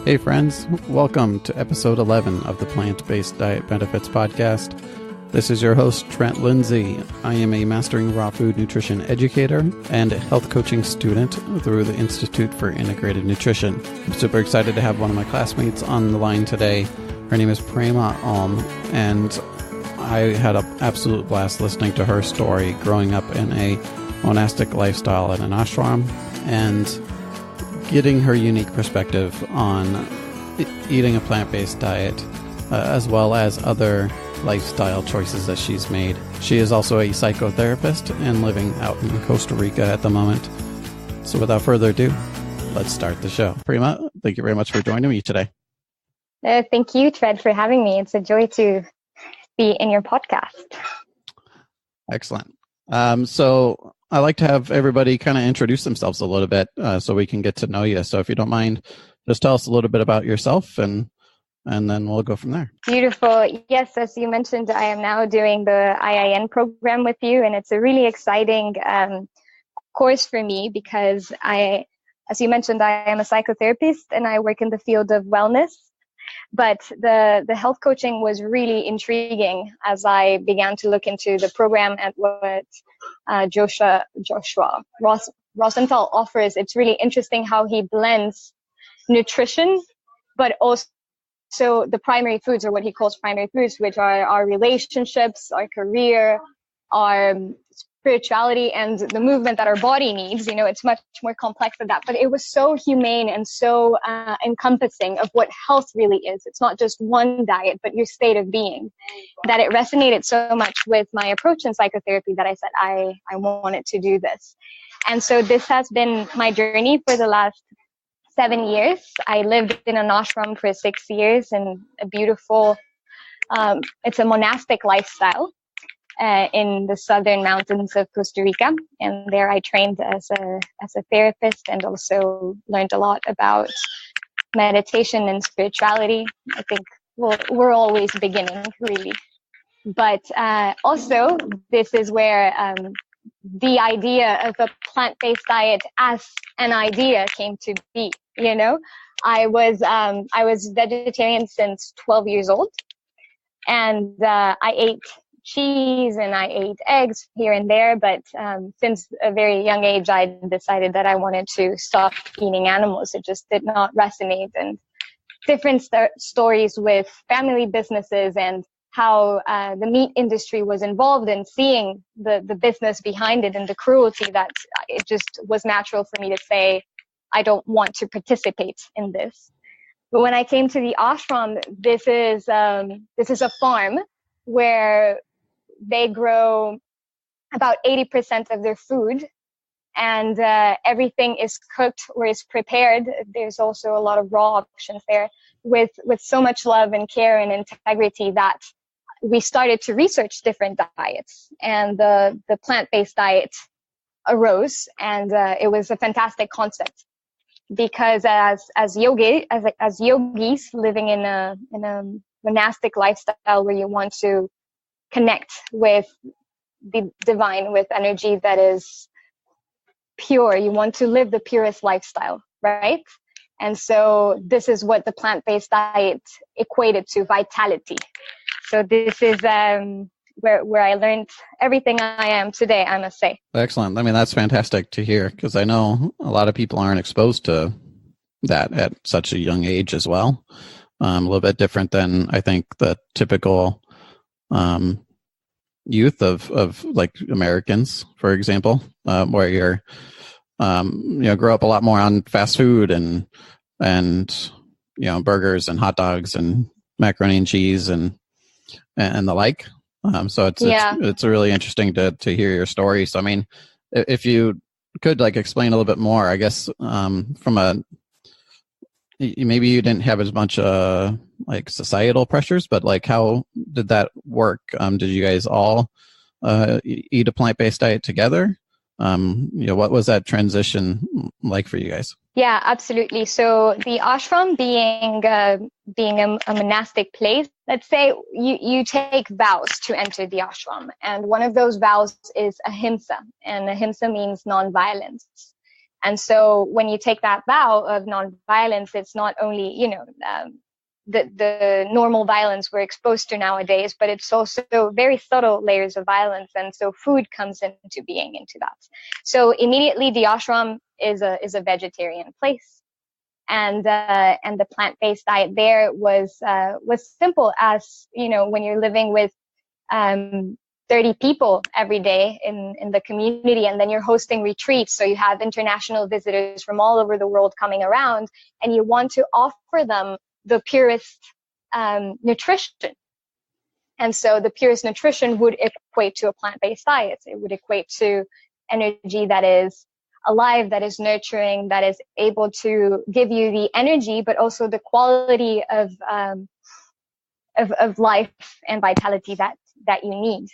Hey friends, welcome to episode 11 of the Plant-Based Diet Benefits Podcast. This is your host, Trent Lindsay. I am a Mastering Raw Food Nutrition educator and a health coaching student through the Institute for Integrated Nutrition. I'm super excited to have one of my classmates on the line today. Her name is Prema Aum, and I had an absolute blast listening to her story growing up in a monastic lifestyle in an ashram and getting her unique perspective on eating a plant-based diet, as well as other lifestyle choices that she's made. She is also a psychotherapist and living out in Costa Rica at the moment. So without further ado, let's start the show. Prema, thank you very much for joining me today. Thank you, Trent, for having me. It's a joy to be in your podcast. Excellent. So I like to have everybody kind of introduce themselves a little bit so we can get to know you. So if you don't mind, just tell us a little bit about yourself and then we'll go from there. Beautiful. Yes, as you mentioned, I am now doing the IIN program with you, and it's a really exciting course for me because as you mentioned, I am a psychotherapist and I work in the field of wellness. But the health coaching was really intriguing as I began to look into the program and what Joshua Rosenthal offers. It's really interesting how he blends nutrition, but also the primary foods, or what he calls primary foods, which are our relationships, our career, our spirituality, and the movement that our body needs. You know, it's much more complex than that, but it was so humane and so encompassing of what health really is. It's not just one diet, but your state of being, that it resonated so much with my approach in psychotherapy that I said, I wanted to do this. And so this has been my journey for the last 7 years. I lived in an ashram for 6 years in a beautiful, it's a monastic lifestyle. In the southern mountains of Costa Rica, and there I trained as a therapist and also learned a lot about meditation and spirituality. I think we're always beginning, really, but also this is where the idea of a plant-based diet as an idea came to be. You know, I was vegetarian since 12 years old, and I ate cheese and I ate eggs here and there, but since a very young age I decided that I wanted to stop eating animals. It just did not resonate, and different stories with family businesses and how the meat industry was involved, in seeing the business behind it and the cruelty, that it just was natural for me to say I don't want to participate in this. But when I came to the ashram, this is a farm where they grow about 80% of their food, and everything is cooked or is prepared. There's also a lot of raw options there with so much love and care and integrity that we started to research different diets, and the plant-based diet arose, and it was a fantastic concept because as yogis living in a monastic lifestyle where you want to connect with the divine, with energy that is pure. You want to live the purest lifestyle, right? And so this is what the plant-based diet equated to: vitality. So this is where I learned everything I am today, I must say. Excellent. I mean, that's fantastic to hear, because I know a lot of people aren't exposed to that at such a young age as well. A little bit different than, I think, the typical youth of like Americans, for example, where you're grow up a lot more on fast food and burgers and hot dogs and macaroni and cheese and the like. So it's really interesting to hear your story. So I mean, if you could explain a little bit more, I guess, from maybe you didn't have as much societal pressures, but how did that work? Did you guys all eat a plant-based diet together? What was that transition like for you guys? Yeah, absolutely. So the ashram being a monastic place, let's say you take vows to enter the ashram, and one of those vows is ahimsa, and ahimsa means non-violence. And so when you take that vow of nonviolence, it's not only, the normal violence we're exposed to nowadays, but it's also very subtle layers of violence. And so food comes into being into that. So immediately the ashram is a vegetarian place. And the plant-based diet there was simple as, when you're living with 30 people every day in the community, and then you're hosting retreats. So you have international visitors from all over the world coming around, and you want to offer them the purest nutrition. And so the purest nutrition would equate to a plant-based diet. It would equate to energy that is alive, that is nurturing, that is able to give you the energy, but also the quality of life and vitality that you need.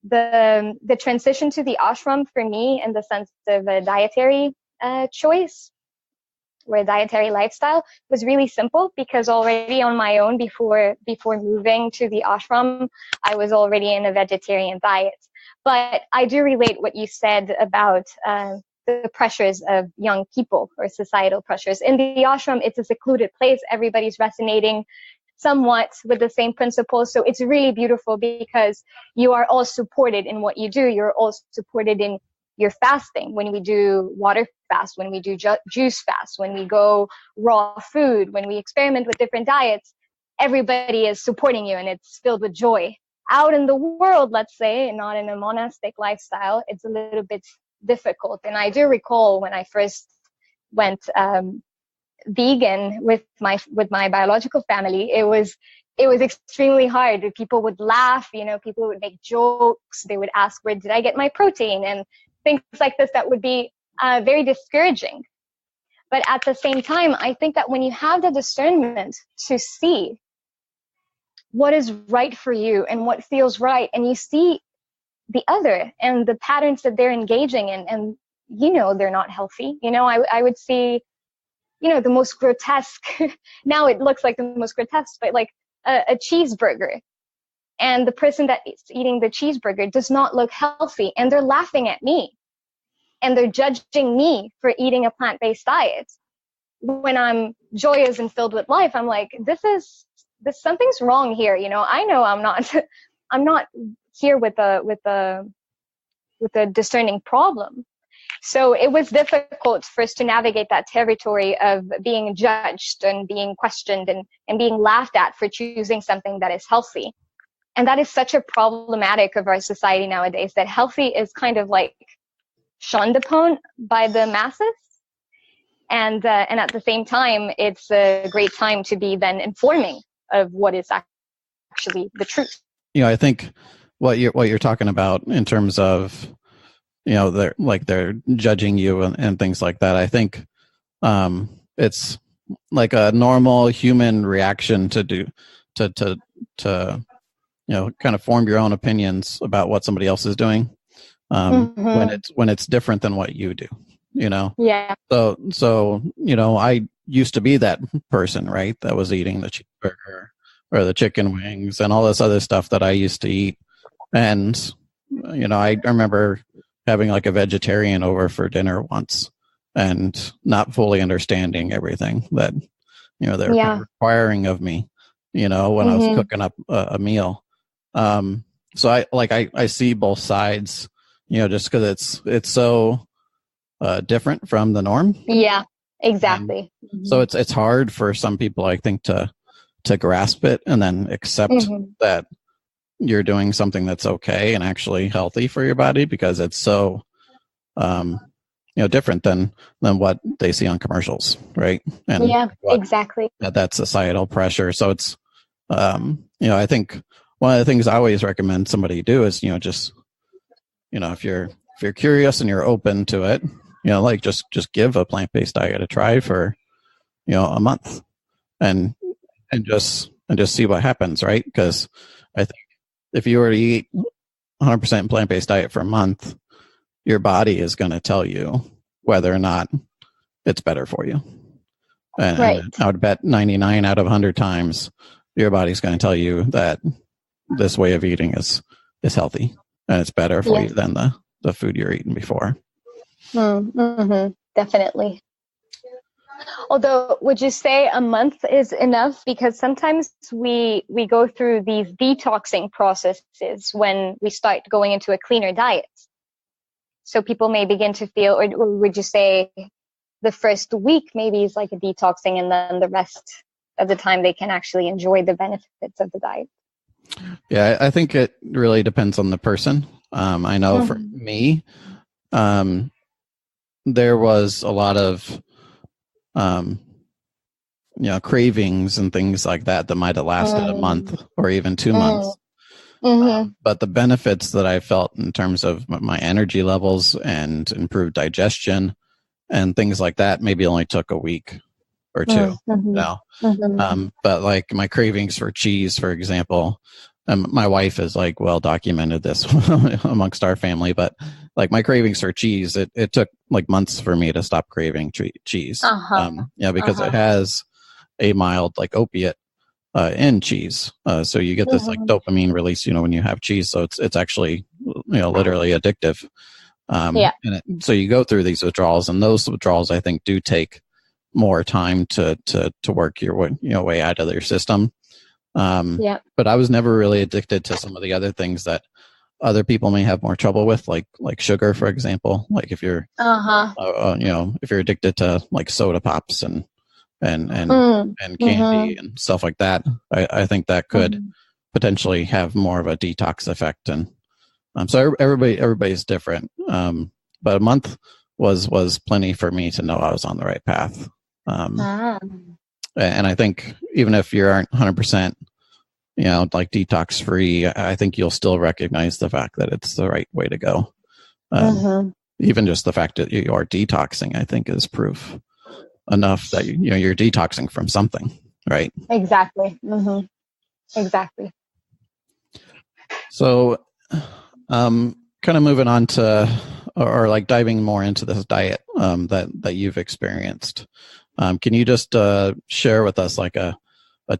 The transition to the ashram for me, in the sense of a dietary choice or a dietary lifestyle, was really simple, because already on my own, before moving to the ashram, I was already in a vegetarian diet. But I do relate what you said about the pressures of young people, or societal pressures. In the ashram, it's a secluded place. Everybody's resonating somewhat with the same principles. So it's really beautiful, because you are all supported in what you do. You're all supported in your fasting. When we do water fast, when we do juice fast, when we go raw food, when we experiment with different diets, everybody is supporting you, and it's filled with joy. Out in the world, let's say, not in a monastic lifestyle, it's a little bit difficult. And I do recall when I first went vegan with my biological family, it was extremely hard. People would laugh, people would make jokes. They would ask, where did I get my protein? And things like this that would be very discouraging. But at the same time, I think that when you have the discernment to see what is right for you and what feels right, and you see the other and the patterns that they're engaging in, and they're not healthy. I would see, the most grotesque, now it looks like the most grotesque, but like a cheeseburger. And the person that is eating the cheeseburger does not look healthy, and they're laughing at me, and they're judging me for eating a plant-based diet. When I'm joyous and filled with life, I'm like, something's wrong here. I know I'm not here with a discerning problem. So it was difficult for us to navigate that territory of being judged and being questioned and being laughed at for choosing something that is healthy. And that is such a problematic of our society nowadays, that healthy is kind of like shunned upon by the masses. And at the same time, it's a great time to be then informing of what is actually the truth. I think what you're talking about in terms of, they're judging you and things like that. I think it's like a normal human reaction to kind of form your own opinions about what somebody else is doing when it's different than what you do. Yeah. So I used to be that person, right, that was eating the cheeseburger or the chicken wings and all this other stuff that I used to eat. And I remember having like a vegetarian over for dinner once and not fully understanding everything that they're kind of requiring of me when I was cooking up a meal. So I see both sides, just because it's so different from the norm. Yeah, exactly. So it's hard for some people, I think, to grasp it and then accept that you're doing something that's okay and actually healthy for your body, because it's so different than what they see on commercials, right? And exactly. That societal pressure. So it's I think one of the things I always recommend somebody do is just if you're curious and you're open to it, just give a plant-based diet a try for a month and just see what happens, right? Because I think if you were to eat 100% plant-based diet for a month, your body is going to tell you whether or not it's better for you. And I would bet 99 out of 100 times your body's going to tell you that this way of eating is healthy and it's better for you than the food you're eating before. Definitely. definitely. Although, would you say a month is enough? Because sometimes we go through these detoxing processes when we start going into a cleaner diet. So people may begin to feel, or would you say the first week maybe is like a detoxing, and then the rest of the time they can actually enjoy the benefits of the diet? Yeah, I think it really depends on the person. I know for me, there was a lot of cravings and things like that might have lasted a month or even 2 months. But the benefits that I felt in terms of my energy levels and improved digestion and things like that maybe only took a week or two. But like my cravings for cheese, for example, my wife has like well documented this amongst our family, but like my cravings for cheese, it took like months for me to stop craving cheese. Because it has a mild like opiate in cheese. So you get this like dopamine release, when you have cheese. So it's actually, literally addictive. So you go through these withdrawals, and those withdrawals, I think, do take more time to work your way out of your system. But I was never really addicted to some of the other things that other people may have more trouble with, like sugar, for example. Like if you're, if you're addicted to like soda pops and candy and stuff like that, I think that could potentially have more of a detox effect. And so everybody's different. But a month was plenty for me to know I was on the right path. And I think even if you aren't 100%, like detox free, I think you'll still recognize the fact that it's the right way to go. Even just the fact that you are detoxing, I think, is proof enough that you're detoxing from something, right? Exactly. Exactly. So, kind of moving on to, or like diving more into this diet that you've experienced. Can you just share with us like a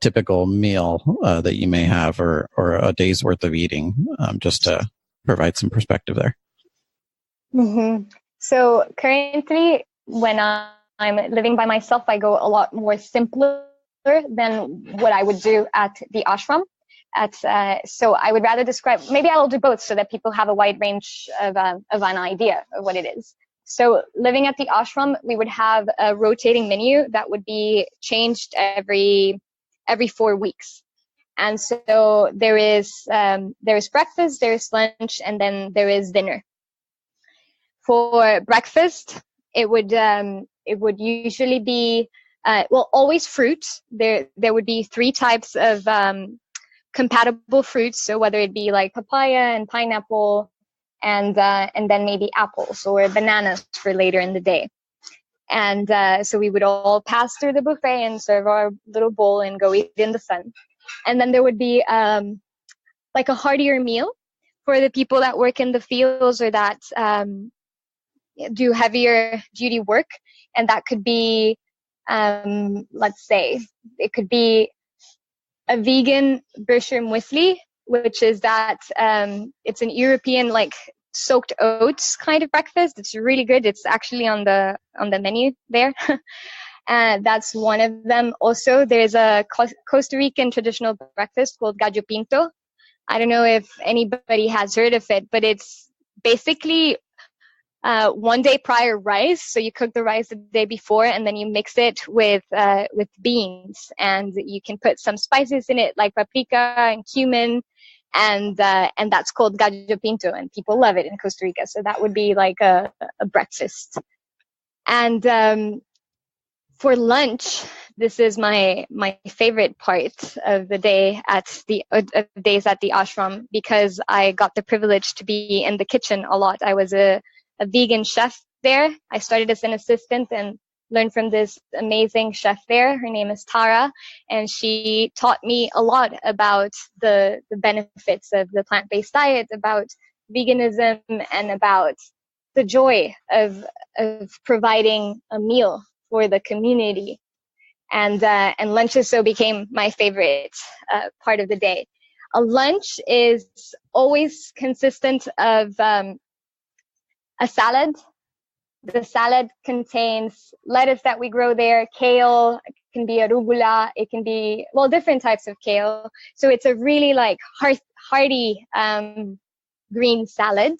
typical meal that you may have, or a day's worth of eating, just to provide some perspective there? So currently, when I'm living by myself, I go a lot more simpler than what I would do at the ashram. So I would rather describe, maybe I'll do both so that people have a wide range of an idea of what it is. So living at the ashram, we would have a rotating menu that would be changed every 4 weeks. And so there is breakfast, there is lunch, and then there is dinner. For breakfast, it would usually be always fruit. There would be 3 types of compatible fruits. So whether it be like papaya and pineapple, and then maybe apples or bananas for later in the day. And so we would all pass through the buffet and serve our little bowl and go eat in the sun. And then there would be like a heartier meal for the people that work in the fields or that do heavier duty work. And that could be, let's say, it could be a vegan Bircher muesli, which is that it's an European like soaked oats kind of breakfast. It's really good. It's actually on the menu there. And that's one of them. Also, there's a Costa Rican traditional breakfast called gallo pinto. I don't know if anybody has heard of it, but it's basically 1 day prior rice. So you cook the rice the day before, and then you mix it with beans, and you can put some spices in it like paprika and cumin, and that's called gallo pinto, and people love it in Costa Rica. So that would be like a breakfast. And for lunch, this is my favorite part of the day at the days at the ashram, because I got the privilege to be in the kitchen a lot. I was a vegan chef there. I started as an assistant and learned from this amazing chef there. Her name is Tara, and she taught me a lot about the benefits of the plant-based diet, about veganism, and about the joy of providing a meal for the community. And lunches so became my favorite part of the day. A lunch is always consistent of a salad, the salad contains lettuce that we grow there, kale, it can be arugula, it can be, well, different types of kale. So it's a really like hearty green salad.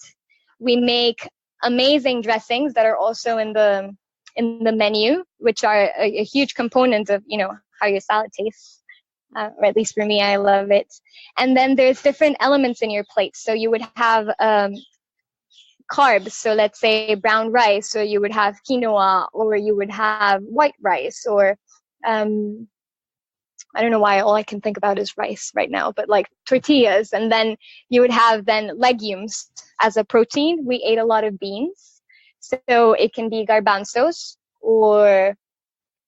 We make amazing dressings that are also in the menu, which are a huge component of, how your salad tastes. Or at least for me, I love it. And then there's different elements in your plate. So you would have carbs. So let's say brown rice, or you would have quinoa, or you would have white rice, or I don't know why all I can think about is rice right now, but like tortillas. And then you would have then legumes as a protein. We ate a lot of beans. So it can be garbanzos or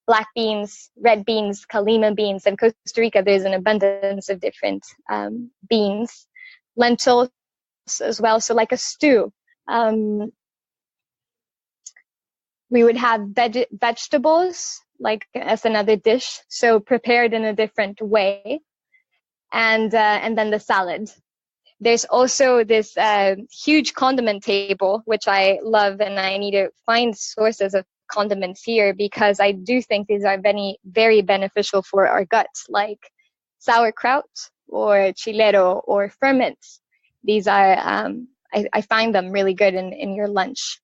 black beans, red beans, kalima beans. In Costa Rica, there's an abundance of different beans. Lentils as well, so like a stew. We would have vegetables, like as another dish, so prepared in a different way. And then the salad. There's also this huge condiment table, which I love, and I need to find sources of condiments here because I do think these are very, very beneficial for our gut, like sauerkraut or chilero or ferments. These are, I find them really good in your lunch.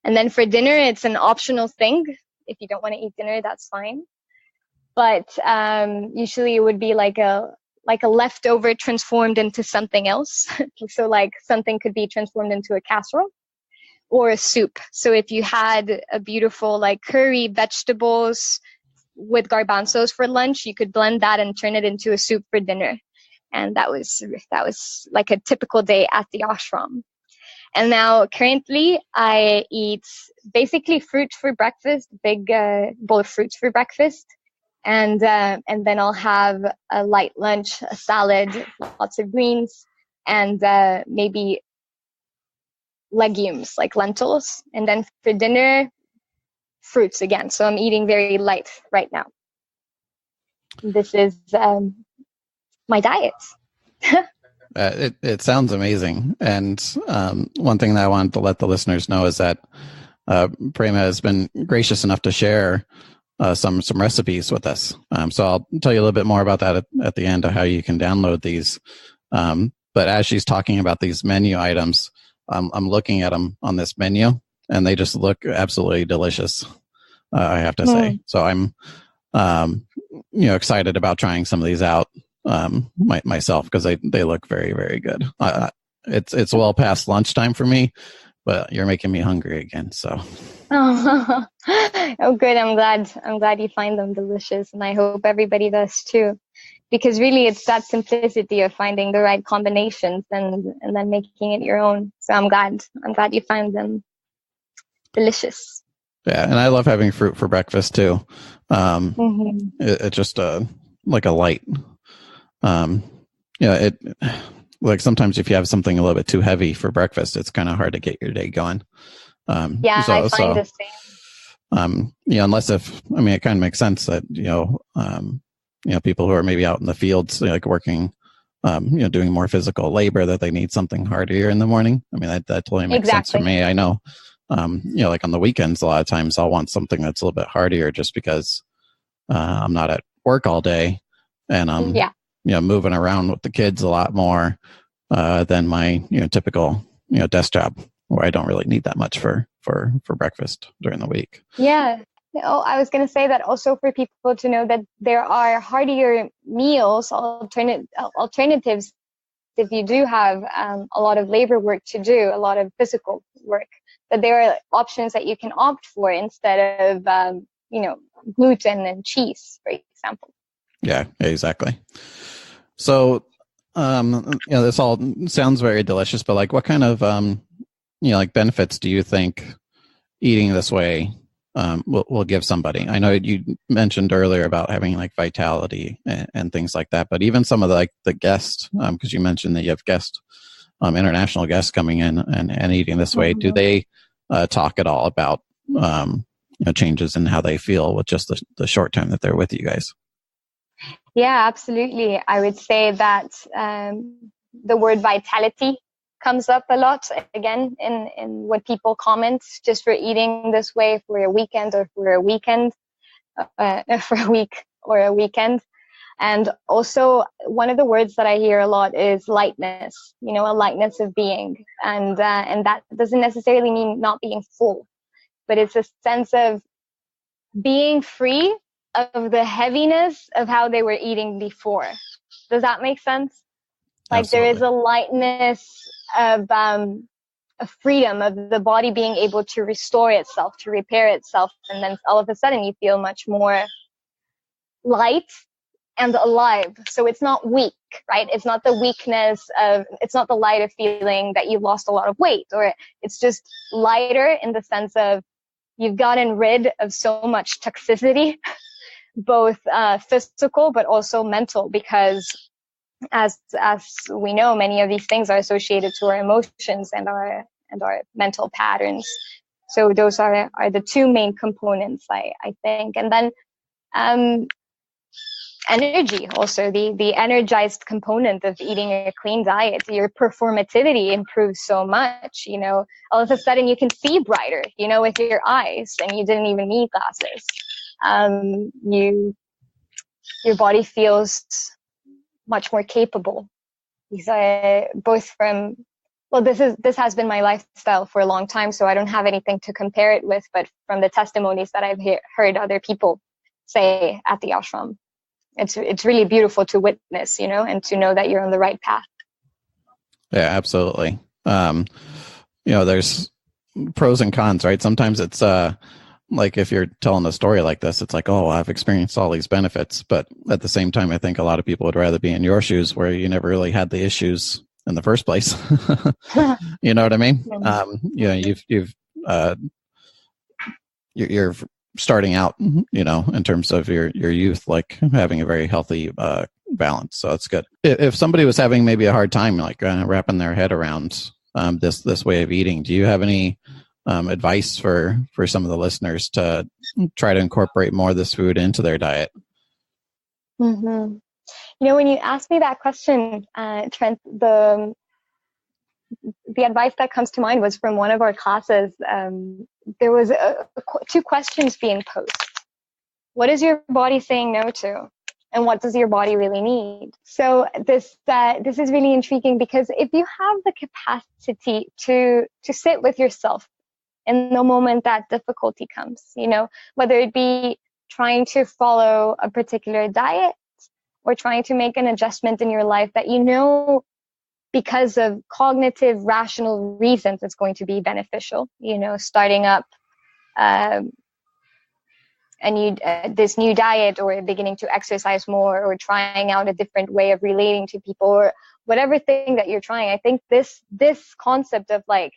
And then for dinner, it's an optional thing. If you don't want to eat dinner, that's fine. But usually it would be like a leftover transformed into something else. So like something could be transformed into a casserole or a soup. So if you had a beautiful like curry vegetables with garbanzos for lunch, you could blend that and turn it into a soup for dinner. And that was like a typical day at the ashram. And now currently I eat basically fruit for breakfast, big bowl of fruits for breakfast. And then I'll have a light lunch, a salad, lots of greens, and maybe legumes like lentils. And then for dinner, fruits again. So I'm eating very light right now. This is my diet. It sounds amazing. And one thing that I wanted to let the listeners know is that Prema has been gracious enough to share some recipes with us. So I'll tell you a little bit more about that at the end of how you can download these. But as she's talking about these menu items, I'm looking at them on this menu, and they just look absolutely delicious. I have to say. So I'm, excited about trying some of these out myself because they look very, very good. It's well past lunchtime for me, but you're making me hungry again. So. Oh, good. I'm glad you find them delicious, and I hope everybody does too. Because really, it's that simplicity of finding the right combinations and then making it your own. So I'm glad you find them delicious. Yeah, and I love having fruit for breakfast too. It's just like a light. It like sometimes if you have something a little bit too heavy for breakfast, it's kind of hard to get your day going. I find the same. Unless it kind of makes sense that people who are maybe out in the fields, like working, doing more physical labor, that they need something harder in the morning. I mean, that totally makes sense for me. I know, like on the weekends, a lot of times I'll want something that's a little bit hardier just because I'm not at work all day and I'm, moving around with the kids a lot more than my, typical, desk job where I don't really need that much for breakfast during the week. Yeah. I was going to say that also for people to know that there are heartier meals, alternatives if you do have a lot of labor work to do, a lot of physical work, that there are options that you can opt for instead of, gluten and cheese, for example. Yeah, exactly. So, this all sounds very delicious, but like what kind of, like benefits do you think eating this way will give somebody? I know you mentioned earlier about having like vitality and things like that, but even some of the guests, because you mentioned that you have guests, international guests coming in and eating this way. Do they talk at all about changes in how they feel with just the short time that they're with you guys? Yeah, absolutely. I would say that the word vitality comes up a lot again in what people comment, just for eating this way for a weekend or for a weekend, for a week or a weekend. And also one of the words that I hear a lot is lightness, a lightness of being. And that doesn't necessarily mean not being full, but it's a sense of being free of the heaviness of how they were eating before. Does that make sense? Like Absolutely. there is a lightness of a freedom of the body being able to restore itself, to repair itself. And then all of a sudden you feel much more light and alive. So it's not weak, right? It's not the weakness it's not the light of feeling that you've lost a lot of weight, or it's just lighter in the sense of you've gotten rid of so much toxicity, both physical, but also mental, because as we know, many of these things are associated to our emotions and our mental patterns. So those are the two main components, I think. And then energy, also the energized component of eating a clean diet. Your performativity improves so much. All of a sudden you can see brighter, with your eyes, and you didn't even need glasses. Your body feels much more capable. These are both from, well, this has been my lifestyle for a long time, so I don't have anything to compare it with, but from the testimonies that I've heard other people say at the ashram, it's really beautiful to witness, and to know that you're on the right path. Yeah, absolutely. There's pros and cons, right? Sometimes it's like if you're telling a story like this, it's like, oh, I've experienced all these benefits. But at the same time, I think a lot of people would rather be in your shoes where you never really had the issues in the first place. You know what I mean? You're starting out, in terms of your youth, like having a very healthy balance. So it's good. If somebody was having maybe a hard time, like wrapping their head around this way of eating, do you have any advice for some of the listeners to try to incorporate more of this food into their diet? Mm-hmm. When you asked me that question, Trent, the advice that comes to mind was from one of our classes. There was two questions being posed. What is your body saying no to? And what does your body really need? So this is really intriguing, because if you have the capacity to sit with yourself in the moment that difficulty comes, whether it be trying to follow a particular diet or trying to make an adjustment in your life that because of cognitive, rational reasons, it's going to be beneficial, starting up this new diet, or beginning to exercise more, or trying out a different way of relating to people, or whatever thing that you're trying. I think this concept of like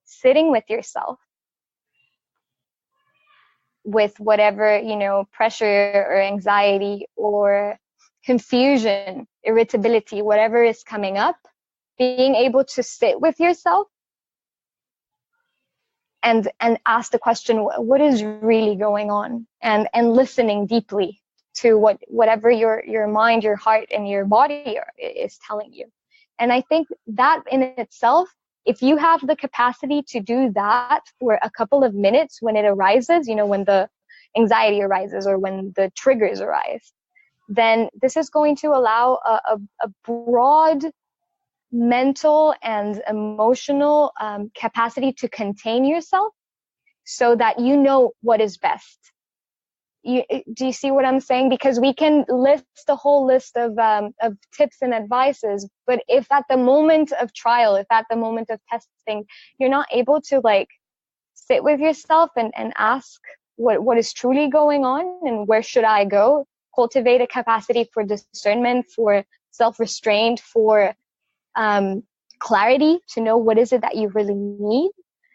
sitting with yourself, with whatever, pressure or anxiety or confusion, irritability, whatever is coming up, being able to sit with yourself and ask the question, what is really going on, and listening deeply to whatever your mind, your heart, and your body is telling you. And I think that in itself, if you have the capacity to do that for a couple of minutes when it arises, when the anxiety arises or when the triggers arise, then this is going to allow a broad mental and emotional capacity to contain yourself, so that you know what is best. Do you see what I'm saying? Because we can list a whole list of tips and advices, but if at the moment of trial, if at the moment of testing, you're not able to like sit with yourself and ask what is truly going on and where should I go, cultivate a capacity for discernment, for self-restraint, for clarity, to know what is it that you really need,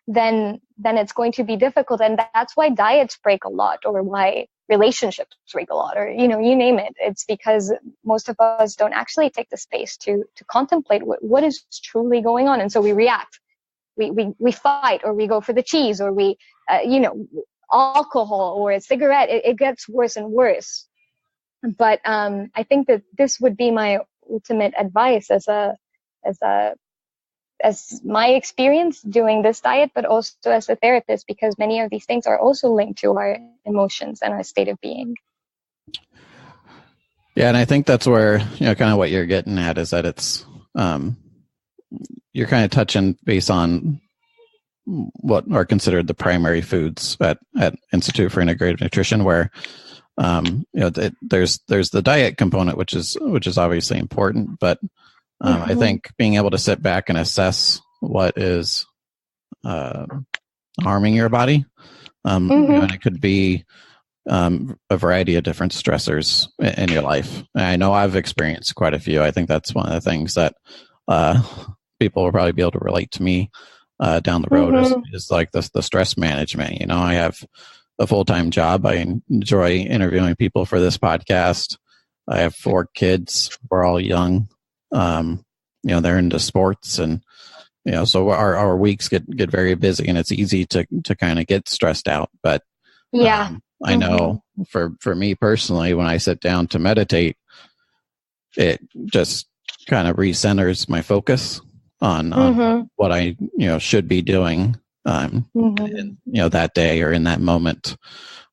then it's going to be difficult. And that's why diets break a lot, or why relationships break a lot, or you name it. It's because most of us don't actually take the space to contemplate what is truly going on. And so we react, we fight, or we go for the cheese, or we alcohol or a cigarette. It gets worse and worse. But I think that this would be my ultimate advice as a as my experience doing this diet, but also as a therapist, because many of these things are also linked to our emotions and our state of being. Yeah, and I think that's where, kind of what you're getting at is that it's you're kind of touching base on what are considered the primary foods at Institute for Integrative Nutrition, where there's the diet component, which is obviously important, but I think being able to sit back and assess what is harming your body, and it could be a variety of different stressors in your life. And I know I've experienced quite a few. I think that's one of the things that people will probably be able to relate to me down the road is like the stress management. I have a full-time job. I enjoy interviewing people for this podcast. I have 4 kids. We're all young. They're into sports, and so our weeks get very busy, and it's easy to kind of get stressed out. But I know for me personally, when I sit down to meditate, it just kind of recenters my focus on what I should be doing that day or in that moment.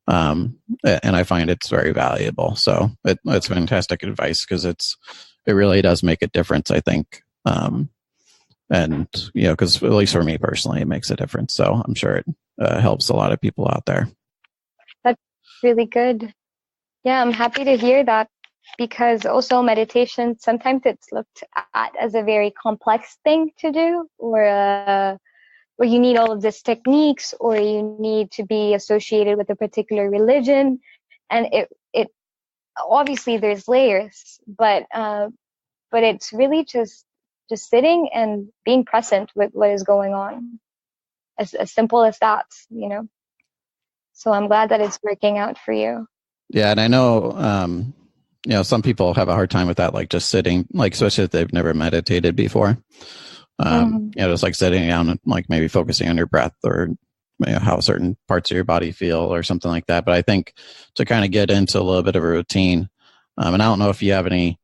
And I find it's very valuable. So it's fantastic advice, because it really does make a difference, I think. And because at least for me personally, it makes a difference. So I'm sure it helps a lot of people out there. That's really good. Yeah, I'm happy to hear that, because also meditation, sometimes it's looked at as a very complex thing to do, or you need all of these techniques, or you need to be associated with a particular religion. And it obviously there's layers, but it's really just sitting and being present with what is going on, as simple as that, So I'm glad that it's working out for you. Yeah, and I know, some people have a hard time with that, like just sitting, like especially if they've never meditated before. Just like sitting down and like maybe focusing on your breath, or how certain parts of your body feel or something like that. But I think to kind of get into a little bit of a routine, and I don't know if you have any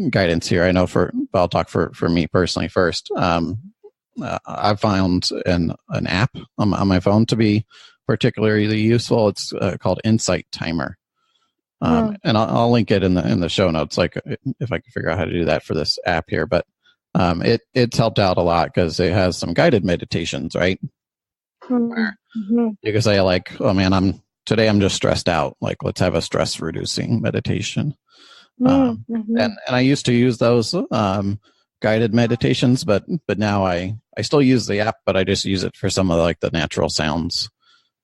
guidance here. I know I'll talk for me personally first. I've found an app on my phone to be particularly useful. It's called Insight Timer. And I'll link it in the show notes, like if I can figure out how to do that for this app here. But it's helped out a lot, because it has some guided meditations, right? Where you can say like, oh man, today I'm just stressed out. Like, let's have a stress reducing meditation. And I used to use those guided meditations, but now I still use the app, but I just use it for some of like the natural sounds.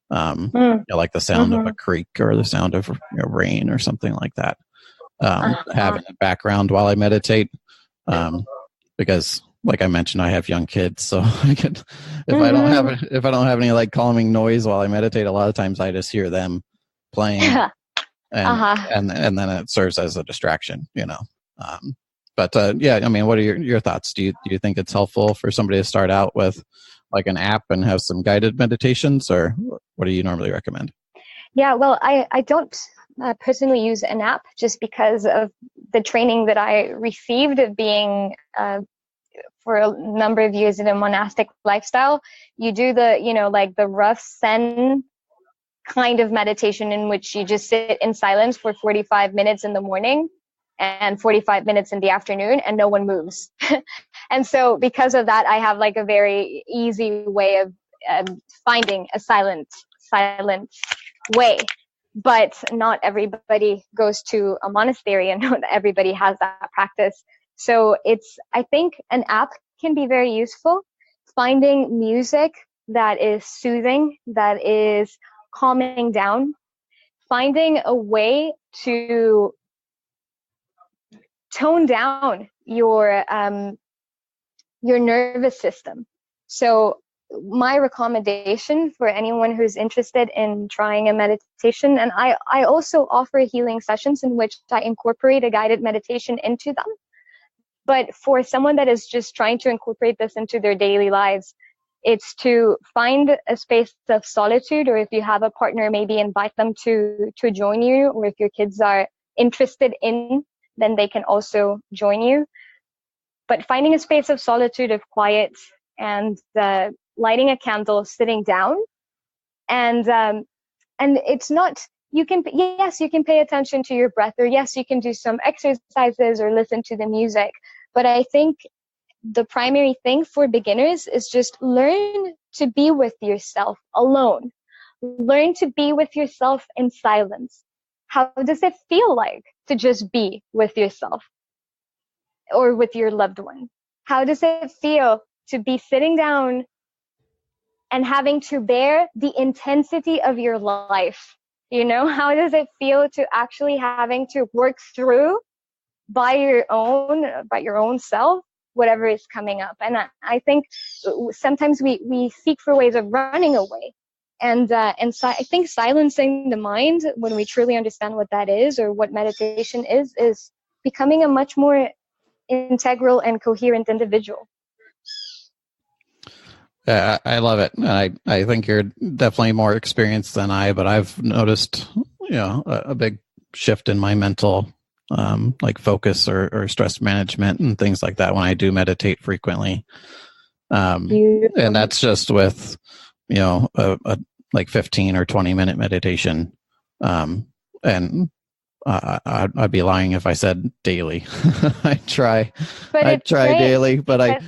Like the sound of a creek, or the sound of rain, or something like that. Have in the background while I meditate, because, like I mentioned, I have young kids, so I could, if I don't have any like calming noise while I meditate, a lot of times I just hear them playing, and then it serves as a distraction, But I mean, what are your thoughts? Do you think it's helpful for somebody to start out with like an app and have some guided meditations, or what do you normally recommend? Yeah, well, I don't personally use an app, just because of the training that I received of being for a number of years in a monastic lifestyle. You do like the rough Zen kind of meditation, in which you just sit in silence for 45 minutes in the morning and 45 minutes in the afternoon, and no one moves. And so because of that, I have like a very easy way of finding a silent way. But not everybody goes to a monastery, and not everybody has that practice. So I think an app can be very useful. Finding music that is soothing, that is calming down, finding a way to tone down your nervous system. So my recommendation for anyone who's interested in trying a meditation, and I also offer healing sessions in which I incorporate a guided meditation into them. But for someone that is just trying to incorporate this into their daily lives, it's to find a space of solitude, or if you have a partner, maybe invite them to join you, or if your kids are interested in, then they can also join you. but finding a space of solitude, of quiet, and lighting a candle, sitting down, and it's not. You can pay attention to your breath, or yes, you can do some exercises or listen to the music. But I think the primary thing for beginners is just learn to be with yourself alone. Learn to be with yourself in silence. How does it feel like to just be with yourself or with your loved one? How does it feel to be sitting down and having to bear the intensity of your life? How does it feel to actually having to work through by your own self, whatever is coming up? And I think sometimes we seek for ways of running away. And so I think silencing the mind, when we truly understand what that is, or what meditation is becoming a much more integral and coherent individual. Yeah, I love it. I think you're definitely more experienced than I, but I've noticed, a big shift in my mental, like focus or stress management and things like that when I do meditate frequently. And that's just with, a like 15 or 20-minute meditation. And I'd be lying if I said daily. I try daily, but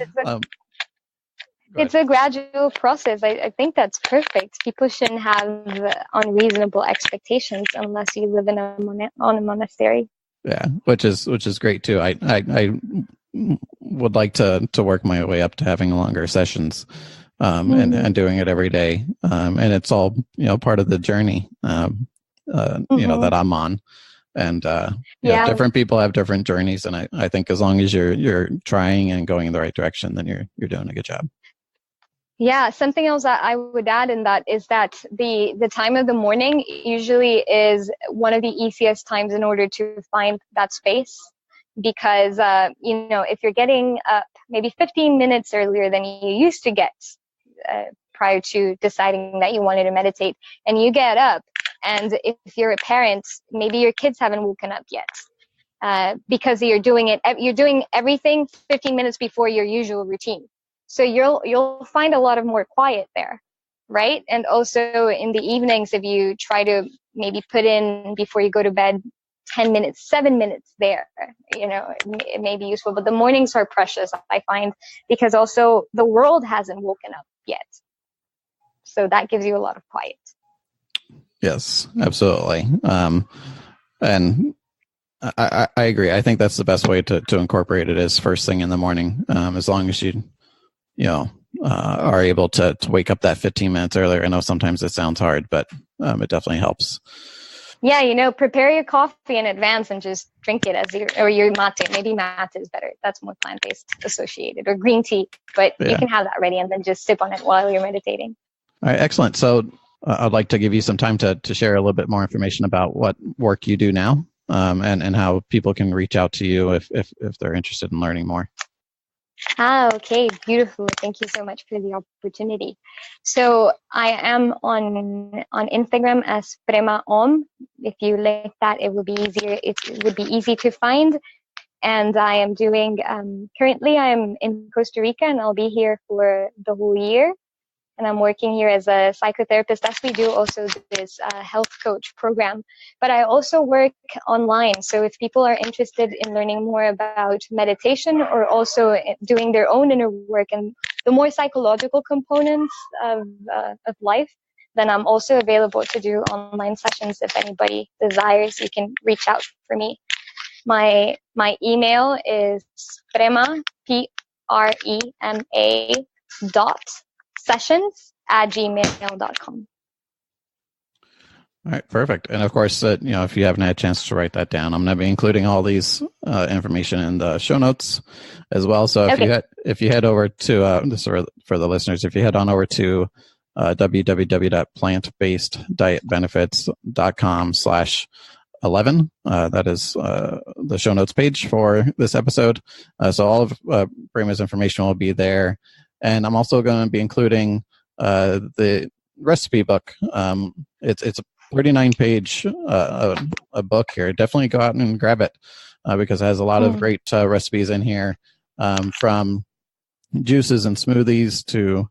it's a gradual process. I think that's perfect. People shouldn't have unreasonable expectations unless you live in on a monastery. Yeah, which is great too. I would like to work my way up to having longer sessions, and doing it every day. And it's all part of the journey, that I'm on. And different people have different journeys, and I think as long as you're trying and going in the right direction, then you're doing a good job. Yeah, something else that I would add in that is that the time of the morning usually is one of the easiest times in order to find that space, because if you're getting up maybe 15 minutes earlier than you used to get prior to deciding that you wanted to meditate, and you get up, and if you're a parent, maybe your kids haven't woken up yet, because you're doing everything 15 minutes before your usual routine. So you'll find a lot of more quiet there, right? And also in the evenings, if you try to maybe put in before you go to bed 10 minutes, 7 minutes there, it may be useful. But the mornings are precious, I find, because also the world hasn't woken up yet. So that gives you a lot of quiet. Yes, absolutely. And I agree. I think that's the best way to incorporate it, is first thing in the morning, as long as you are able to wake up that 15 minutes earlier. I know sometimes it sounds hard, but it definitely helps. Yeah, prepare your coffee in advance and just drink it or your mate. Maybe mate is better. That's more plant-based associated, or green tea, but you can have that ready and then just sip on it while you're meditating. All right, excellent. So I'd like to give you some time to share a little bit more information about what work you do now, and how people can reach out to you if they're interested in learning more. Okay, beautiful. Thank you so much for the opportunity. So I am on Instagram as Prema Aum. If you link that, it will be easier. It would be easy to find. And I am doing, currently I am in Costa Rica, and I'll be here for the whole year. And I'm working here as a psychotherapist, as we do also this health coach program. But I also work online. So if people are interested in learning more about meditation, or also doing their own inner work and the more psychological components of life, then I'm also available to do online sessions. If anybody desires, you can reach out for me. My email is Prema, PREMA sessions@gmail.com. All right, perfect. And of course, if you haven't had a chance to write that down, I'm going to be including all these information in the show notes as well. So if you head over to this for the listeners, if you head on over to www.plantbaseddietbenefits.com/11, that is the show notes page for this episode. So all of Prema's information will be there. And I'm also going to be including the recipe book. It's a 39-page a book here. Definitely go out and grab it, because it has a lot of great recipes in here, from juices and smoothies to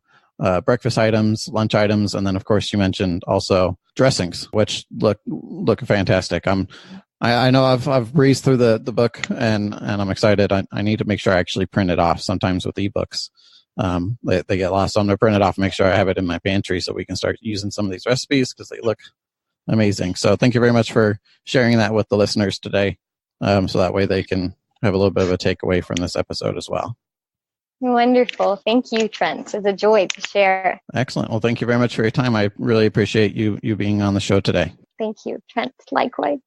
breakfast items, lunch items, and then of course you mentioned also dressings, which look fantastic. I know I've breezed through the book and I'm excited. I need to make sure I actually print it off. Sometimes with ebooks, they get lost. So I'm going to print it off and make sure I have it in my pantry so we can start using some of these recipes because they look amazing. So thank you very much for sharing that with the listeners today. So that way they can have a little bit of a takeaway from this episode as well. Wonderful. Thank you, Trent. It's a joy to share. Excellent. Well, thank you very much for your time. I really appreciate you being on the show today. Thank you, Trent. Likewise.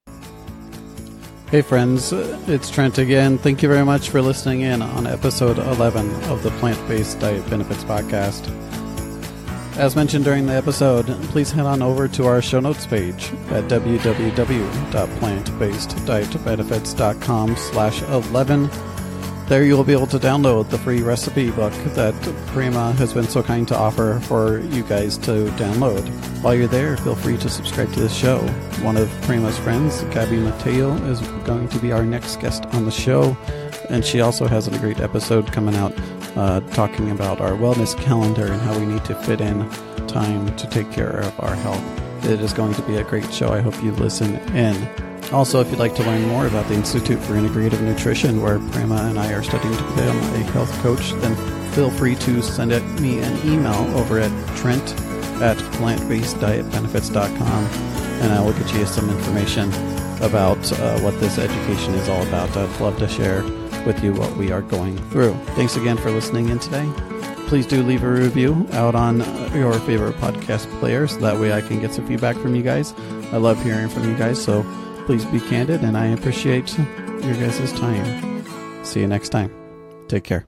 Hey friends, it's Trent again. Thank you very much for listening in on episode 11 of the Plant-Based Diet Benefits Podcast. As mentioned during the episode, please head on over to our show notes page at www.plantbaseddietbenefits.com/11. There you will be able to download the free recipe book that Prema has been so kind to offer for you guys to download. While you're there, feel free to subscribe to this show. One of Prema's friends, Gabby Mateo, is going to be our next guest on the show, and she also has a great episode coming out talking about our wellness calendar and how we need to fit in time to take care of our health. It is going to be a great show. I hope you listen in. Also, if you'd like to learn more about the Institute for Integrative Nutrition, where Prema and I are studying to become a health coach, then feel free to send me an email over at trent@plantbaseddietbenefits.com, and I will get you some information about what this education is all about. I'd love to share with you what we are going through. Thanks again for listening in today. Please do leave a review out on your favorite podcast player so that way I can get some feedback from you guys. I love hearing from you guys, so please be candid, and I appreciate your guys' time. See you next time. Take care.